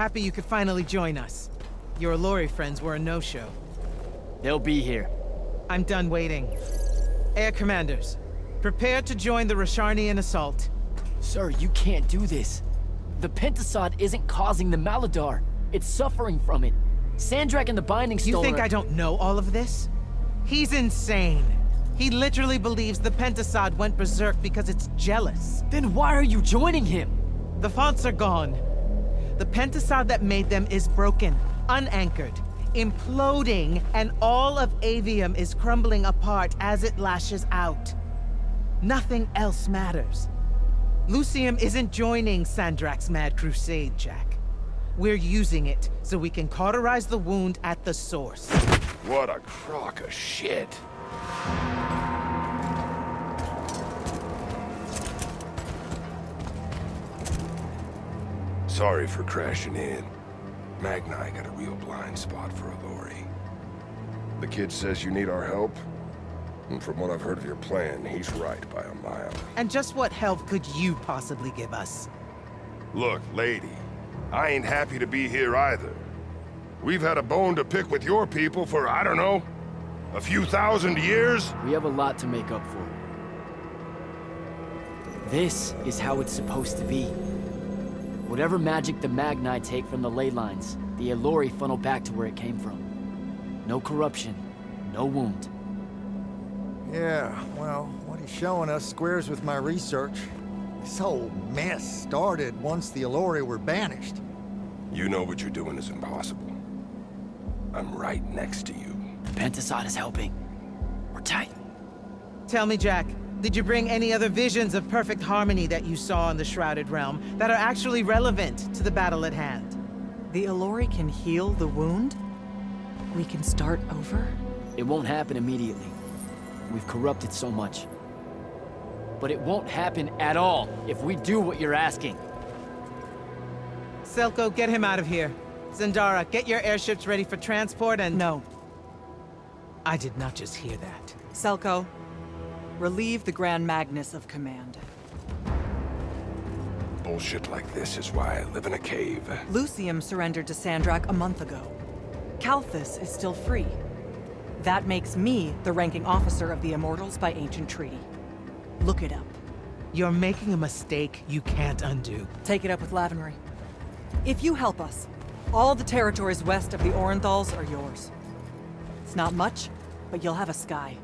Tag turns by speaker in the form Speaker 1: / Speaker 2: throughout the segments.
Speaker 1: Happy you could finally join us. Your Allori friends were a no-show.
Speaker 2: They'll be here.
Speaker 1: I'm done waiting. Air Commanders, prepare to join the Rasharnian assault.
Speaker 2: Sir, you can't do this. The Pentasod isn't causing the Maladar. It's suffering from it. Sandrak and the Binding Stone
Speaker 1: You think I don't know all of this? He's insane. He literally believes the Pentasod went berserk because it's jealous.
Speaker 2: Then why are you joining him?
Speaker 1: The fonts are gone. The Pentasod that made them is broken, unanchored, imploding, and all of Aveum is crumbling apart as it lashes out. Nothing else matters. Lucium isn't joining Sandrak's mad crusade, Jack. We're using it so we can cauterize the wound at the source.
Speaker 3: What a crock of shit. Sorry for crashing in. Magni got a real blind spot for Allori. The kid says you need our help. And from what I've heard of your plan, he's right by a mile.
Speaker 1: And just what help could you possibly give us?
Speaker 3: Look, lady, I ain't happy to be here either. We've had a bone to pick with your people for, I don't know, a few thousand years?
Speaker 2: We have a lot to make up for. This is how it's supposed to be. Whatever magic the Magni take from the ley lines, the Allori funnel back to where it came from. No corruption, no wound.
Speaker 4: Yeah, well, what he's showing us squares with my research. This whole mess started once the Allori were banished.
Speaker 3: You know what you're doing is impossible. I'm right next to you.
Speaker 2: The Pentasod is helping. We're tight.
Speaker 1: Tell me, Jack, did you bring any other visions of perfect harmony that you saw in the Shrouded Realm that are actually relevant to the battle at hand?
Speaker 5: The Allori can heal the wound? We can start over?
Speaker 2: It won't happen immediately. We've corrupted so much. But it won't happen at all if we do what you're asking.
Speaker 1: Selko, get him out of here. Zendara, get your airships ready for transport and—
Speaker 5: No.
Speaker 1: I did not just hear that.
Speaker 5: Selko, relieve the Grand Magnus of command.
Speaker 3: Bullshit like this is why I live in a cave.
Speaker 5: Lucium surrendered to Sandrak a month ago. Kalthus is still free. That makes me the ranking officer of the Immortals by ancient treaty. Look it up.
Speaker 1: You're making a mistake you can't undo.
Speaker 5: Take it up with Lavenry. If you help us, all the territories west of the Orenthals are yours. It's not much, but you'll have a sky.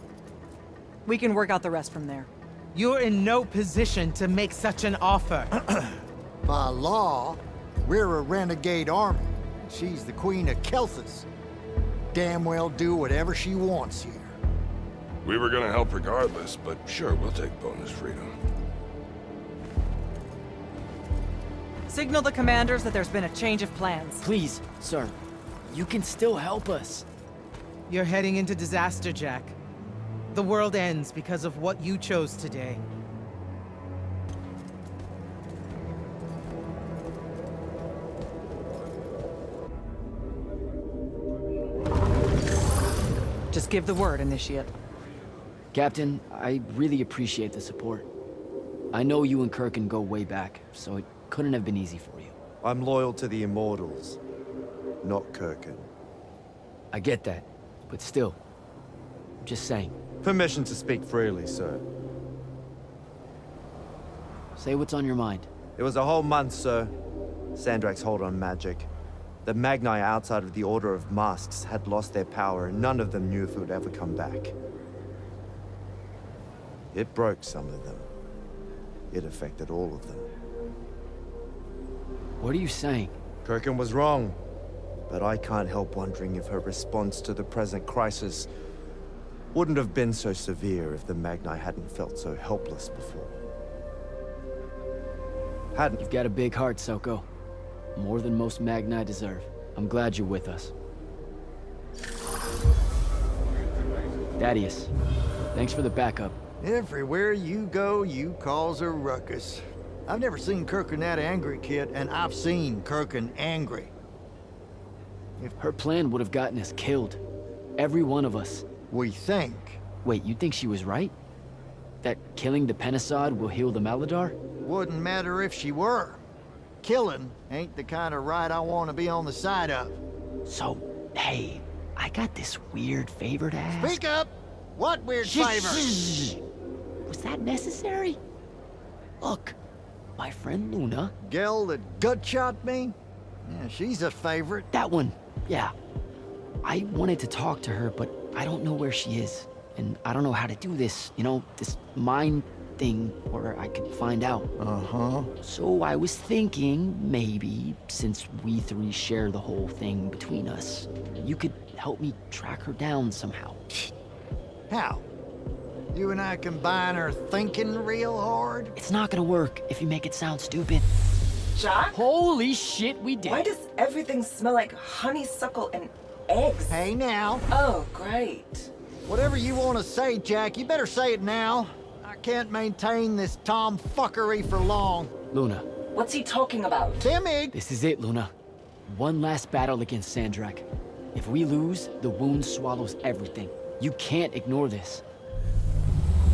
Speaker 5: We can work out the rest from there.
Speaker 1: You're in no position to make such an offer.
Speaker 4: By law, we're a renegade army. She's the queen of Kelthus. Damn well do whatever she wants here.
Speaker 3: We were gonna help regardless, but sure, we'll take bonus freedom.
Speaker 5: Signal the commanders that there's been a change of plans.
Speaker 2: Please, sir. You can still help us.
Speaker 1: You're heading into disaster, Jack. The world ends because of what you chose today.
Speaker 5: Just give the word, Initiate.
Speaker 2: Captain, I really appreciate the support. I know you and Kirkin go way back, so it couldn't have been easy for you.
Speaker 6: I'm loyal to the Immortals, not Kirkin.
Speaker 2: I get that, but still, I'm just saying.
Speaker 6: Permission to speak freely, sir.
Speaker 2: Say what's on your mind.
Speaker 6: It was a whole month, sir. Sandrak's hold on magic. The Magni outside of the Order of Masks had lost their power, and none of them knew if it would ever come back. It broke some of them. It affected all of them.
Speaker 2: What are you saying?
Speaker 6: Kirkin was wrong, but I can't help wondering if her response to the present crisis wouldn't have been so severe if the Magni hadn't felt so helpless before.
Speaker 2: You've got a big heart, Soko. More than most Magni deserve. I'm glad you're with us. Thaddeus, thanks for the backup.
Speaker 4: Everywhere you go, you cause a ruckus. I've never seen Kirkin that angry, kid, and I've seen Kirkin angry.
Speaker 2: If her plan would have gotten us killed. Every one of us.
Speaker 4: We think.
Speaker 2: Wait, you think she was right? That killing the Pentasod will heal the Maladar?
Speaker 4: Wouldn't matter if she were. killing ain't the kind of ride I want to be on the side of.
Speaker 2: So, hey, I got this weird favor to ask.
Speaker 4: Speak up! What weird favor?
Speaker 2: Was that necessary? Look, my friend Luna.
Speaker 4: Gel that gut-shot me? Yeah, she's a favorite.
Speaker 2: That one, yeah. I wanted to talk to her, but I don't know where she is. And I don't know how to do this, you know, this mind thing where I could find out.
Speaker 4: Uh-huh.
Speaker 2: So I was thinking, maybe, since we three share the whole thing between us, you could help me track her down somehow.
Speaker 4: How? You and I combine our thinking real hard?
Speaker 2: It's not gonna work if you make it sound stupid.
Speaker 7: Jack?
Speaker 2: Holy shit, we did.
Speaker 7: Why does everything smell like honeysuckle and eggs?
Speaker 4: Hey now.
Speaker 7: Oh, great.
Speaker 4: Whatever you want to say, Jack, you better say it now. I can't maintain this tomfuckery for long.
Speaker 2: Luna,
Speaker 7: What's he talking about?
Speaker 4: Timmy!
Speaker 2: this is it, Luna. One last battle against Sandrak. If we lose, the wound swallows everything. You can't ignore this.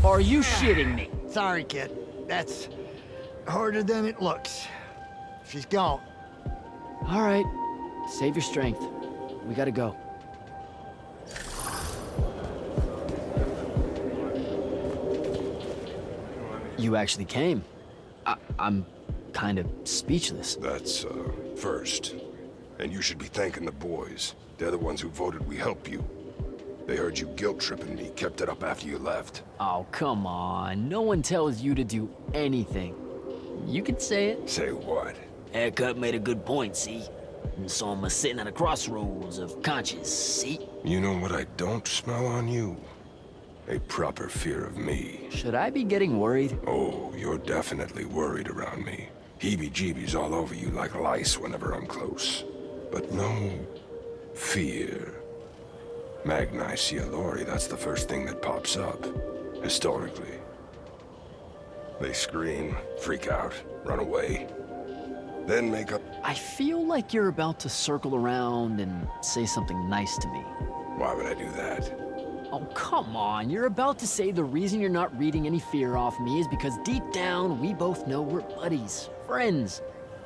Speaker 2: Are you shitting me?
Speaker 4: Sorry, kid. That's harder than it looks. She's gone.
Speaker 2: All right, save your strength. We gotta go. You actually came. I'm kind of speechless.
Speaker 3: That's, first. And you should be thanking the boys. They're the ones who voted we help you. They heard you guilt-tripping me, kept it up after you left.
Speaker 2: Oh, come on. No one tells you to do anything. You can say it.
Speaker 3: Say what?
Speaker 2: Haircut made a good point, see? And so I'm sitting at a crossroads of conscience, see?
Speaker 3: You know what I don't smell on you? A proper fear of me.
Speaker 2: Should I be getting worried?
Speaker 3: Oh, you're definitely worried around me. Heebie-jeebies all over you like lice whenever I'm close. But no fear. Magni see a Lori, that's the first thing that pops up, historically. They scream, freak out, run away, then make up.
Speaker 2: I feel like you're about to circle around and say something nice to me.
Speaker 3: Why would I do that?
Speaker 2: Oh, come on. You're about to say the reason you're not reading any fear off me is because deep down, we both know we're buddies, friends,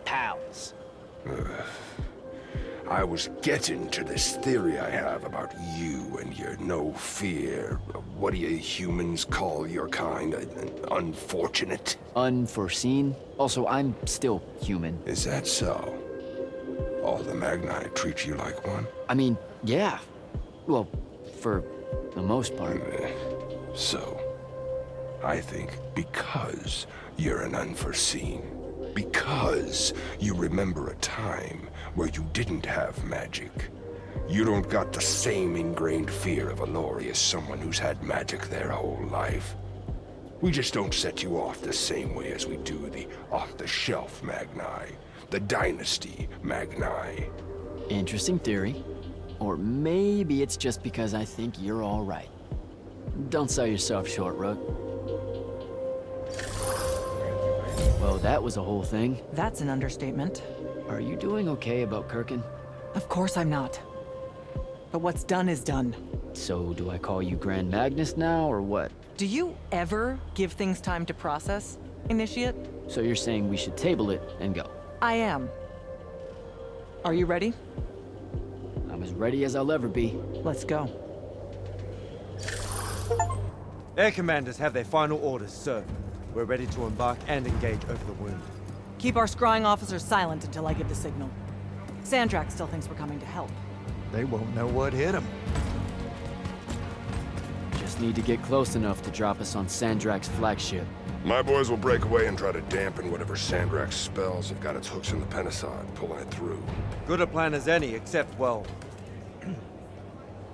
Speaker 2: pals.
Speaker 3: I was getting to this theory I have about you and your no fear. What do you humans call your kind? Unfortunate?
Speaker 2: Unforeseen. Also, I'm still human.
Speaker 3: Is that so? All the Magni treat you like one?
Speaker 2: I mean, yeah. Well, for the most part.
Speaker 3: So, I think because you're an unforeseen, because you remember a time where you didn't have magic, you don't got the same ingrained fear of Alori as someone who's had magic their whole life. We just don't set you off the same way as we do the off-the-shelf Magni, the Dynasty Magni.
Speaker 2: Interesting theory. Or maybe it's just because I think you're all right. Don't sell yourself short, Rook. Well, that was a whole thing.
Speaker 5: That's an understatement.
Speaker 2: Are you doing okay about Kirkin?
Speaker 5: Of course I'm not. But what's done is done.
Speaker 2: So, do I call you Grand Magnus now, or what?
Speaker 5: Do you ever give things time to process, Initiate?
Speaker 2: So you're saying we should table it and go?
Speaker 5: I am. Are you ready?
Speaker 2: I'm as ready as I'll ever be.
Speaker 5: Let's go.
Speaker 6: Air commanders have their final orders, sir. We're ready to embark and engage over the wound.
Speaker 5: Keep our scrying officers silent until I give the signal. Sandrak still thinks we're coming to help.
Speaker 4: They won't know what hit them.
Speaker 2: Just need to get close enough to drop us on Sandrak's flagship.
Speaker 3: My boys will break away and try to dampen whatever Sandrak's spells have got its hooks in the Penasod, pulling it through.
Speaker 6: Good a plan as any, except, well...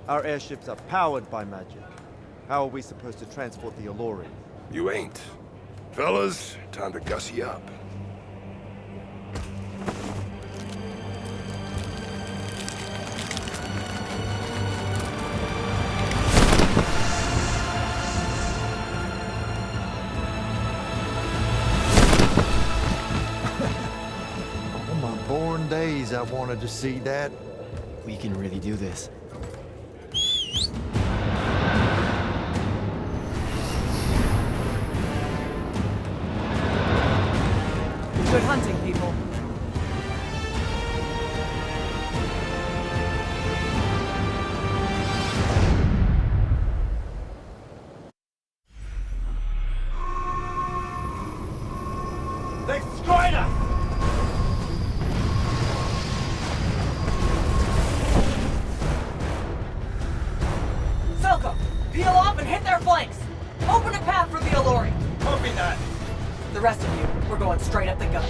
Speaker 6: our airships are powered by magic. How are we supposed to transport the Alori?
Speaker 3: You ain't. Fellas, time to gussy up.
Speaker 4: All my born days I wanted to see that.
Speaker 2: We can really do this.
Speaker 5: Good hunting, people. their flanks! Open a path for the Alluri!
Speaker 8: Copy that.
Speaker 5: The rest of you, we're going straight up the gut.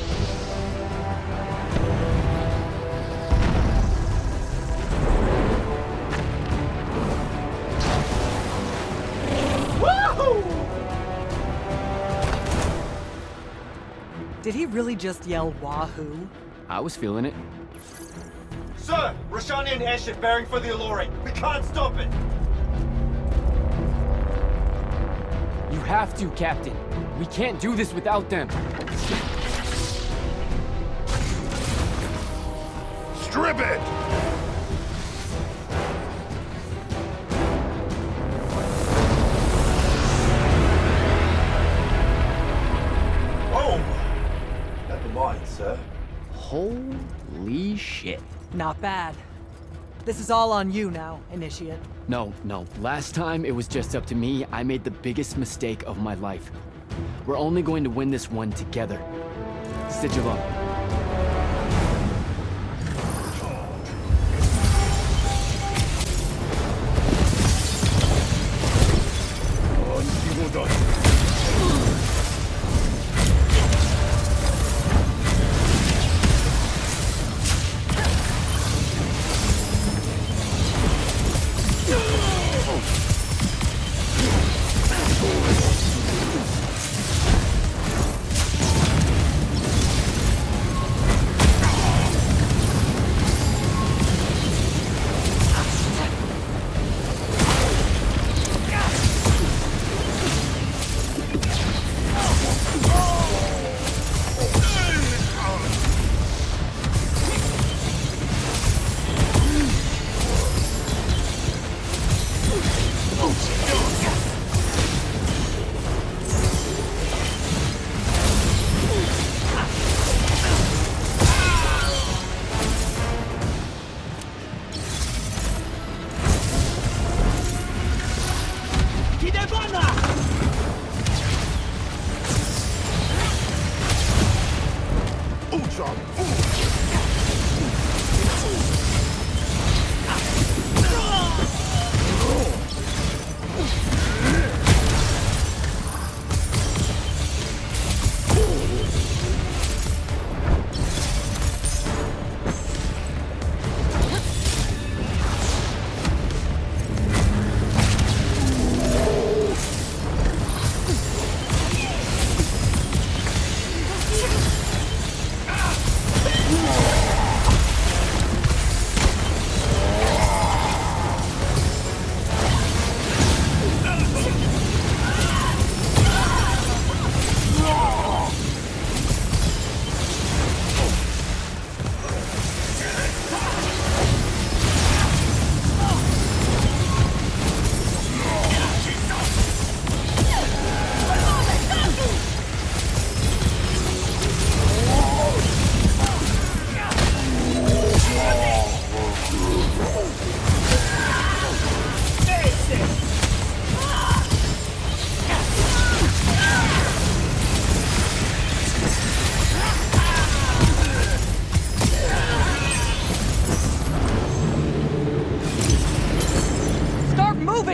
Speaker 5: Did he really just yell wahoo?
Speaker 2: I was feeling it.
Speaker 8: Sir, Roshanian airship bearing for the Alluri. We can't stop it.
Speaker 2: You have to, Captain. We can't do this without them.
Speaker 3: Strip it!
Speaker 8: Whoa! Never mind, sir.
Speaker 2: Holy shit.
Speaker 5: Not bad. This is all on you now, Initiate.
Speaker 2: No. Last time it was just up to me, I made the biggest mistake of my life. We're only going to win this one together. Sigil up.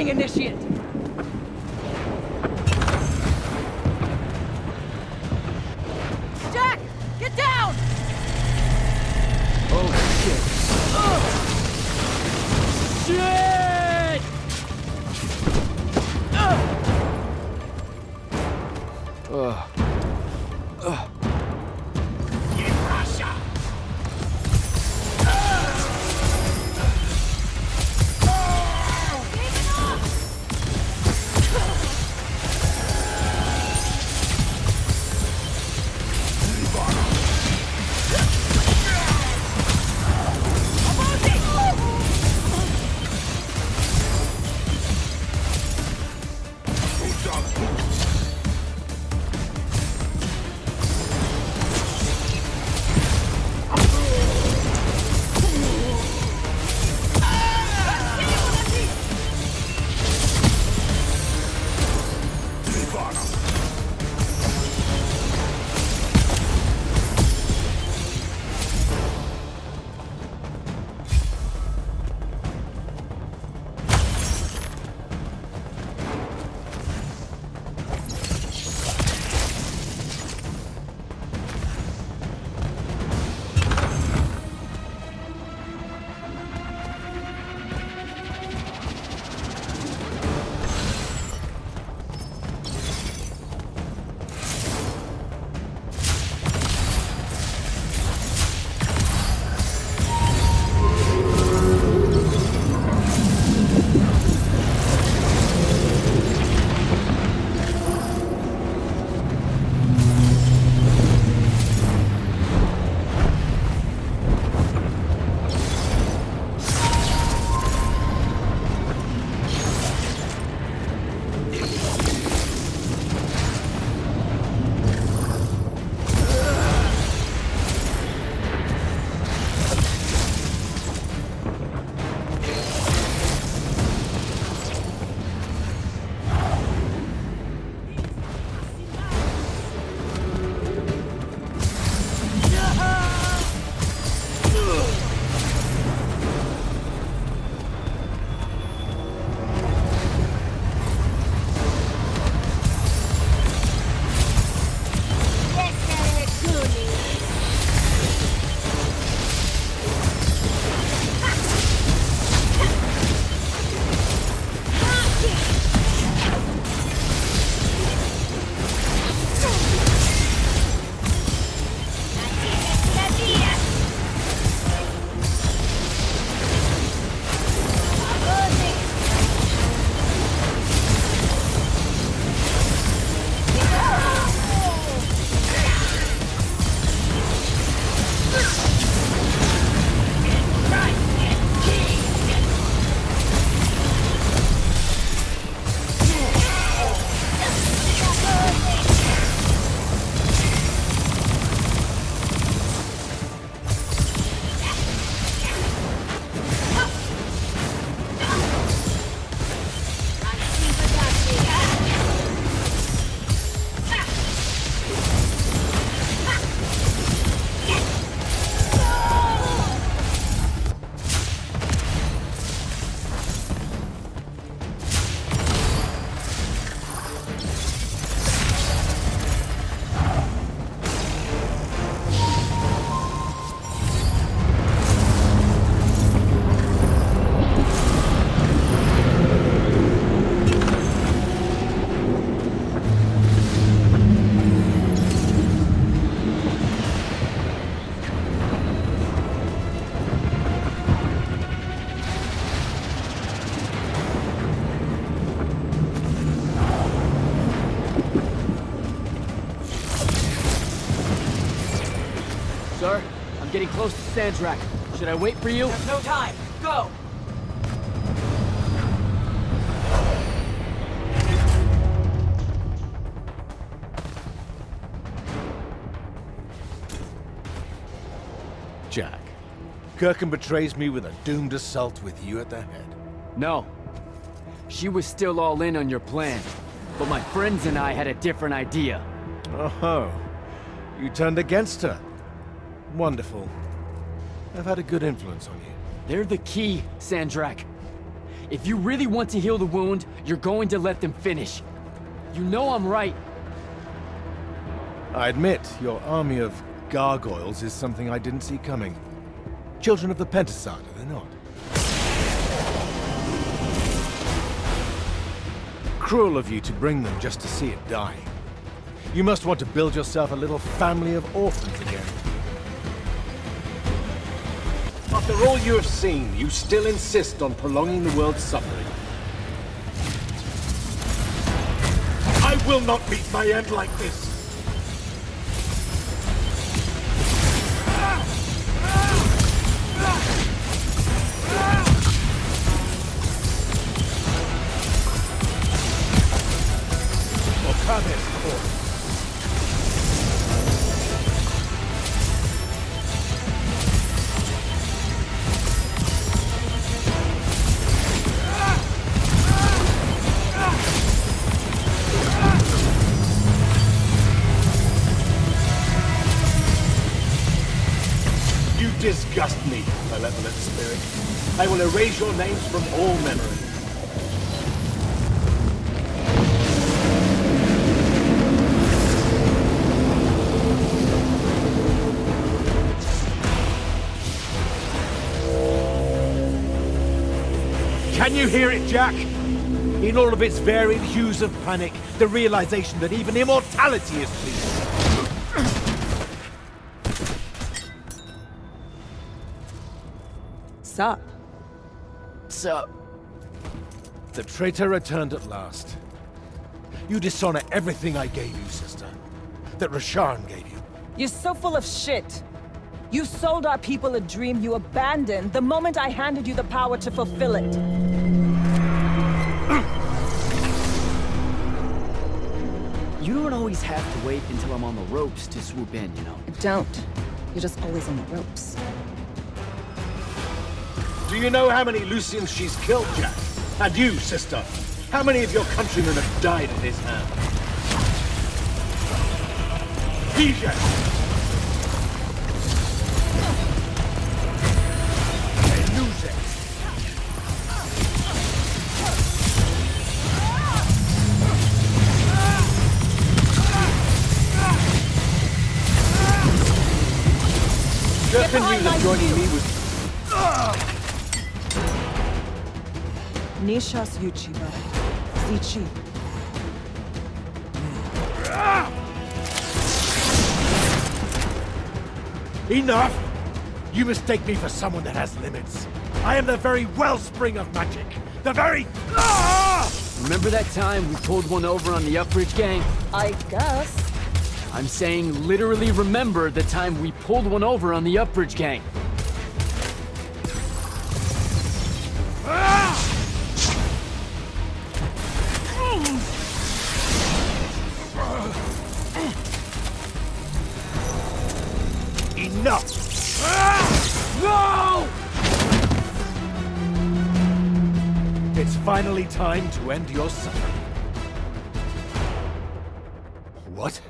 Speaker 5: Initiate! Jack! Get down!
Speaker 2: Oh, shit. Shit! getting close to Sandrak. Should I wait for you?
Speaker 5: There's no time. Go!
Speaker 9: Jack, Kirkham betrays me with a doomed assault with you at the head.
Speaker 2: No. She was still all in on your plan. But my friends and I had a different idea.
Speaker 9: Oh, you turned against her. Wonderful. I've had a good influence on you.
Speaker 2: They're the key, Sandrak. If you really want to heal the wound, you're going to let them finish. You know I'm right.
Speaker 9: I admit, your army of gargoyles is something I didn't see coming. Children of the Pentasad, are they not? Cruel of you to bring them just to see it die. You must want to build yourself a little family of orphans again. After all you have seen, you still insist on prolonging the world's suffering. I will not meet my end like this! You disgust me, malevolent spirit. I will erase your names from all memory. Can you hear it, Jack? In all of its varied hues of panic, the realization that even immortality is fleeting.
Speaker 5: Sup?
Speaker 2: Sup?
Speaker 9: The traitor returned at last. You dishonor everything I gave you, sister. That Rasharn gave you.
Speaker 10: You're so full of shit. You sold our people a dream you abandoned the moment I handed you the power to fulfill it.
Speaker 2: You don't always have to wait until I'm on the ropes to swoop in, you know?
Speaker 10: Don't. You're just always on the ropes.
Speaker 9: Do you know how many Lucians she's killed, Jack? And you, sister? How many of your countrymen have died at his hand? DJ! They lose it! Kirkham knew that joining me was...
Speaker 10: Nishas Yuchiba. Zichi.
Speaker 9: Enough! You mistake me for someone that has limits. I am the very wellspring of magic. The very...
Speaker 2: Remember that time we pulled one over on the Upbridge gang?
Speaker 10: I guess.
Speaker 2: I'm saying literally remember the time we pulled one over on the Upbridge gang.
Speaker 9: Enough!
Speaker 2: No!
Speaker 9: It's finally time to end your suffering. What?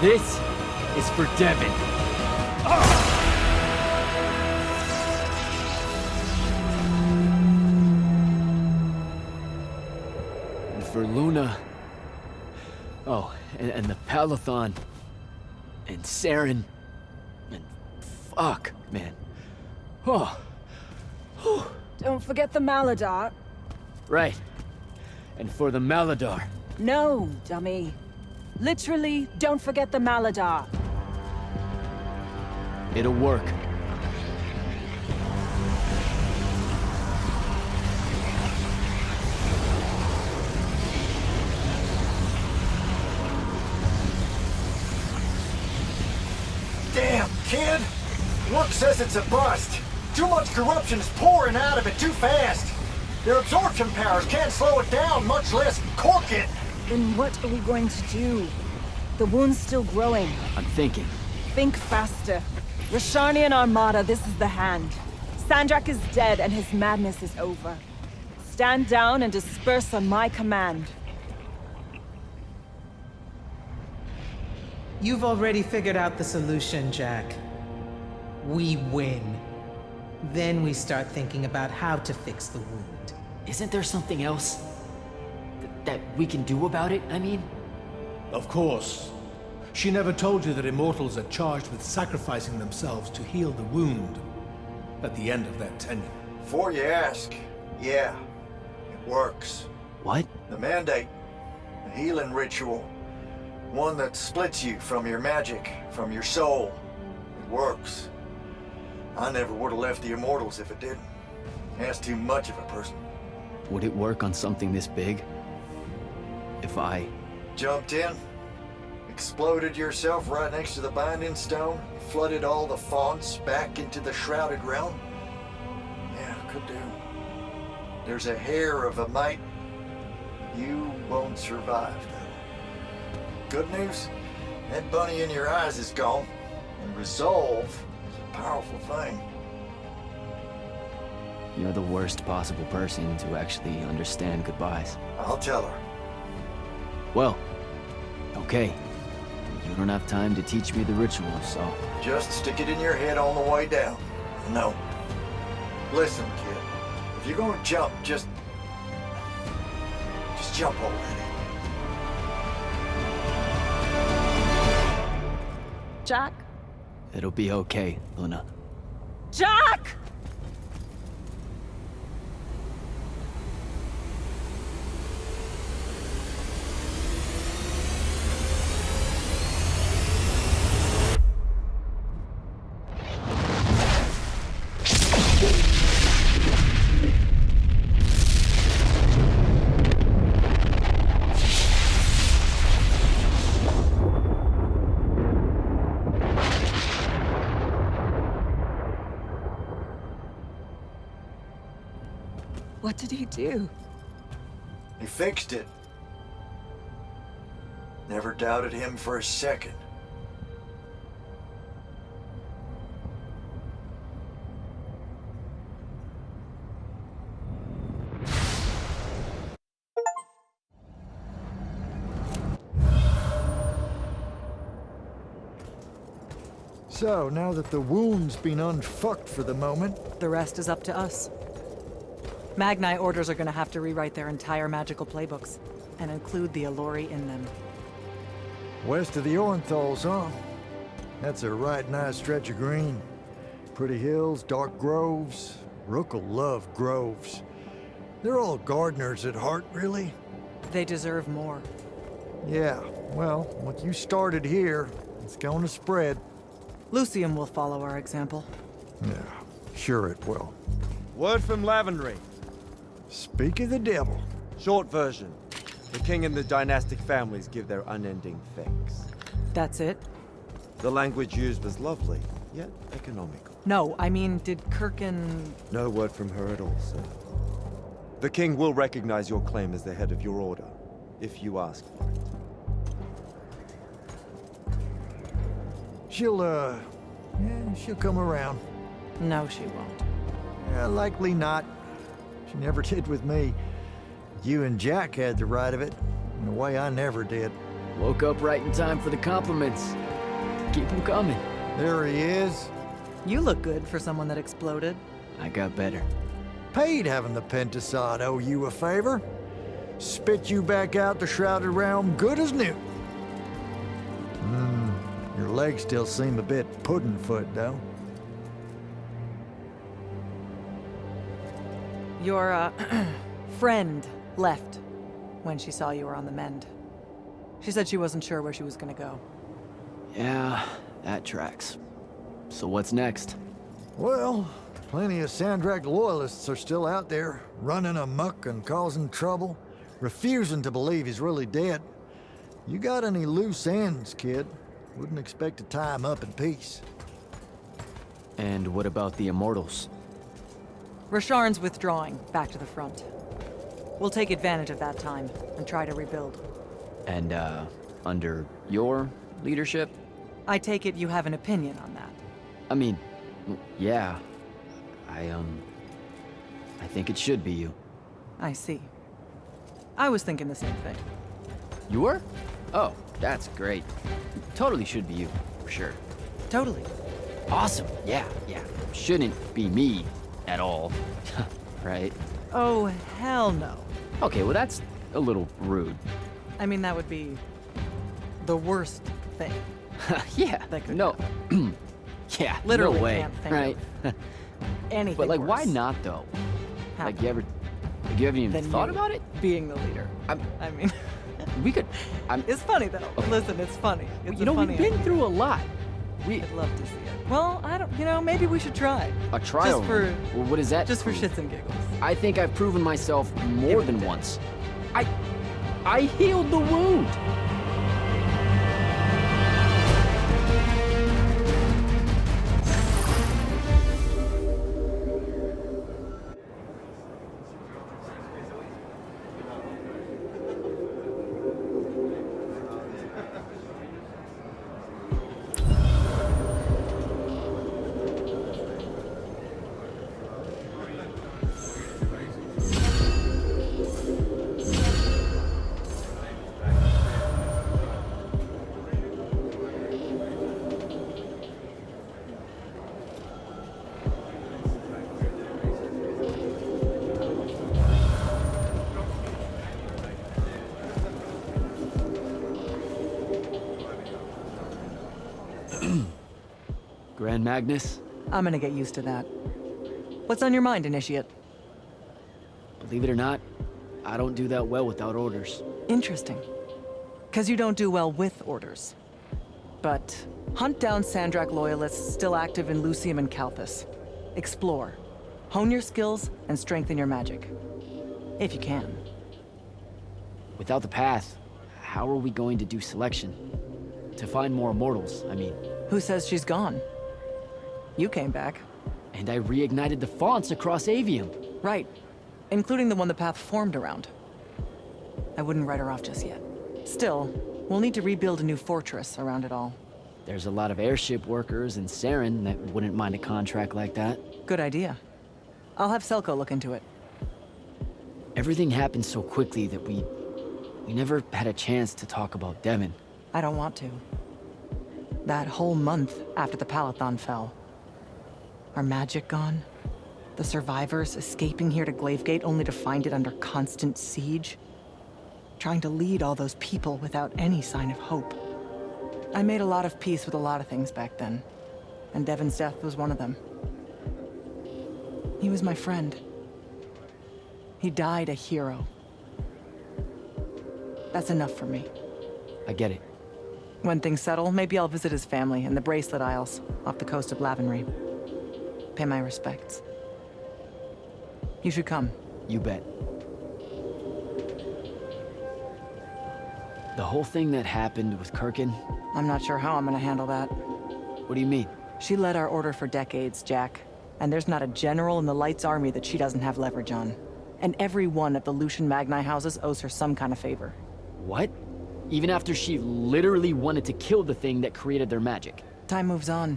Speaker 2: This is for Devin. And for Luna. Oh, and the Palathon. And Saren. And fuck, man. Oh,
Speaker 10: Don't forget the Maladar.
Speaker 2: Right. And for the Maladar.
Speaker 10: No, dummy. Literally, don't forget the Maladar.
Speaker 2: It'll work.
Speaker 4: Damn, kid! Work says it's a bust. Too much corruption is pouring out of it too fast. Their absorption powers can't slow it down, much less cork it.
Speaker 10: Then what are we going to do? The wound's still growing.
Speaker 2: I'm thinking.
Speaker 10: Think faster. Rosharnian Armada, this is the hand. Sandrak is dead and his madness is over. Stand down and disperse on my command.
Speaker 1: You've already figured out the solution, Jack. We win. Then we start thinking about how to fix the wound.
Speaker 2: Isn't there something else? That we can do about it, I mean?
Speaker 9: Of course. She never told you that Immortals are charged with sacrificing themselves to heal the wound at the end of their tenure.
Speaker 4: Before you ask, yeah, it works.
Speaker 2: What?
Speaker 4: The Mandate, the healing ritual, one that splits you from your magic, from your soul. It works. I never would have left the Immortals if it didn't. That's too much of a person.
Speaker 2: Would it work on something this big? If I...
Speaker 4: Jumped in, exploded yourself right next to the Binding Stone, flooded all the fonts back into the Shrouded Realm? Yeah, could do. There's a hair of a mite. You won't survive, though. Good news? That bunny in your eyes is gone, and resolve is a powerful thing.
Speaker 2: You're the worst possible person to actually understand goodbyes.
Speaker 4: I'll tell her.
Speaker 2: Well, okay. You don't have time to teach me the ritual, so...
Speaker 4: Just stick it in your head on the way down. No. Listen, kid. If you're gonna jump, just jump already.
Speaker 10: Jack?
Speaker 2: It'll be okay, Luna.
Speaker 10: Jack! What did he do?
Speaker 4: He fixed it. Never doubted him for a second. So, now that the wound's been unfucked for the moment...
Speaker 5: The rest is up to us. Magni orders are gonna have to rewrite their entire magical playbooks, and include the Allori in them.
Speaker 4: West of the Orenthals, huh? That's a right nice stretch of green. Pretty hills, dark groves. Rook'll love groves. They're all gardeners at heart, really.
Speaker 5: They deserve more.
Speaker 4: Yeah, well, what you started here, it's gonna spread.
Speaker 5: Lucium will follow our example.
Speaker 4: Yeah, sure it will.
Speaker 6: Word from Lavendry.
Speaker 4: Speak of the devil.
Speaker 6: Short version. The king and the dynastic families give their unending thanks.
Speaker 5: That's it?
Speaker 6: The language used was lovely, yet economical.
Speaker 5: No, I mean, did Kirkin...
Speaker 6: No word from her at all, sir. The king will recognize your claim as the head of your order, if you ask for it.
Speaker 4: She'll come around.
Speaker 5: No, she won't.
Speaker 4: Yeah, likely not. She never did with me. You and Jack had the right of it, in a way I never did.
Speaker 2: Woke up right in time for the compliments. Keep them coming.
Speaker 4: There he is.
Speaker 5: You look good for someone that exploded.
Speaker 2: I got better.
Speaker 4: Paid having the Pentasod owe you a favor. Spit you back out the Shrouded Realm good as new. Your legs still seem a bit pudding-foot, though.
Speaker 5: Your, friend left when she saw you were on the mend. She said she wasn't sure where she was gonna go.
Speaker 2: Yeah, that tracks. So what's next?
Speaker 4: Well, plenty of Sandrak loyalists are still out there, running amok and causing trouble, refusing to believe he's really dead. You got any loose ends, kid? Wouldn't expect to tie him up in peace.
Speaker 2: And what about the Immortals?
Speaker 5: Rasharn's withdrawing back to the front. We'll take advantage of that time and try to rebuild.
Speaker 2: And, under your leadership?
Speaker 5: I take it you have an opinion on that.
Speaker 2: I mean, yeah. I think it should be you.
Speaker 5: I see. I was thinking the same thing.
Speaker 2: You were? Oh, that's great. Totally should be you, for sure.
Speaker 5: Totally.
Speaker 2: Awesome, yeah. Shouldn't be me at all, right?
Speaker 5: Oh, hell no.
Speaker 2: Okay, well that's a little rude.
Speaker 5: I mean, that would be the worst thing.
Speaker 2: Yeah,
Speaker 5: That could
Speaker 2: no. Yeah,
Speaker 5: Literally
Speaker 2: no way,
Speaker 5: can't think
Speaker 2: right?
Speaker 5: of anything
Speaker 2: But like, why
Speaker 5: worse.
Speaker 2: not though?
Speaker 5: How?
Speaker 2: Like, you haven't even
Speaker 5: Than
Speaker 2: thought
Speaker 5: you
Speaker 2: about it?
Speaker 5: Being the leader. I mean,
Speaker 2: We could.
Speaker 5: it's funny though. Listen, it's funny. It's
Speaker 2: You know, we've been through a lot.
Speaker 5: I'd love to see it. Well, I don't. maybe we should try.
Speaker 2: A trial.
Speaker 5: Just for,
Speaker 2: Well, what is that?
Speaker 5: just for
Speaker 2: prove?
Speaker 5: shits and giggles.
Speaker 2: I think I've proven myself more than once. I healed the wound. Grand Magnus,
Speaker 5: I'm gonna get used to that. What's on your mind, Initiate?
Speaker 2: believe it or not, I don't do that well without orders.
Speaker 5: Interesting. 'Cause you don't do well with orders. But hunt down Sandrak loyalists still active in Lucium and Calthus. Explore. Hone your skills and strengthen your magic. If you can.
Speaker 2: Without the path, how are we going to do selection? To find more Immortals, I mean.
Speaker 5: Who says she's gone? You came back.
Speaker 2: And I reignited the fonts across Aveum.
Speaker 5: Right. Including the one the path formed around. I wouldn't write her off just yet. Still, we'll need to rebuild a new fortress around it all.
Speaker 2: There's a lot of airship workers in Saren that wouldn't mind a contract like that.
Speaker 5: Good idea. I'll have Selko look into it.
Speaker 2: Everything happened so quickly that we never had a chance to talk about Devon.
Speaker 5: I don't want to. That whole month after the Palathon fell. Our magic gone? The survivors escaping here to Glavegate only to find it under constant siege? Trying to lead all those people without any sign of hope. I made a lot of peace with a lot of things back then, and Devon's death was one of them. He was my friend. He died a hero. That's enough for me.
Speaker 2: I get it.
Speaker 5: When things settle, maybe I'll visit his family in the Bracelet Isles off the coast of Lavenry. Pay my respects. You should come.
Speaker 2: You bet. The whole thing that happened with Kirkin,
Speaker 5: I'm not sure how I'm gonna handle that.
Speaker 2: what do you mean?
Speaker 5: She led our order for decades, Jack. And there's not a general in the Light's army that she doesn't have leverage on. And every one of the Lucian Magni houses owes her some kind of favor.
Speaker 2: What? Even after she literally wanted to kill the thing that created their magic.
Speaker 5: Time moves on.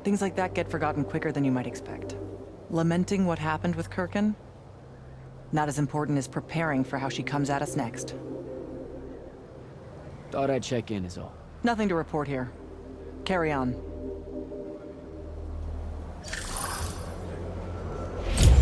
Speaker 5: Things like that get forgotten quicker than you might expect. Lamenting what happened with Kirkin? Not as important as preparing for how she comes at us next.
Speaker 2: Thought I'd check in is all.
Speaker 5: Nothing to report here. Carry on.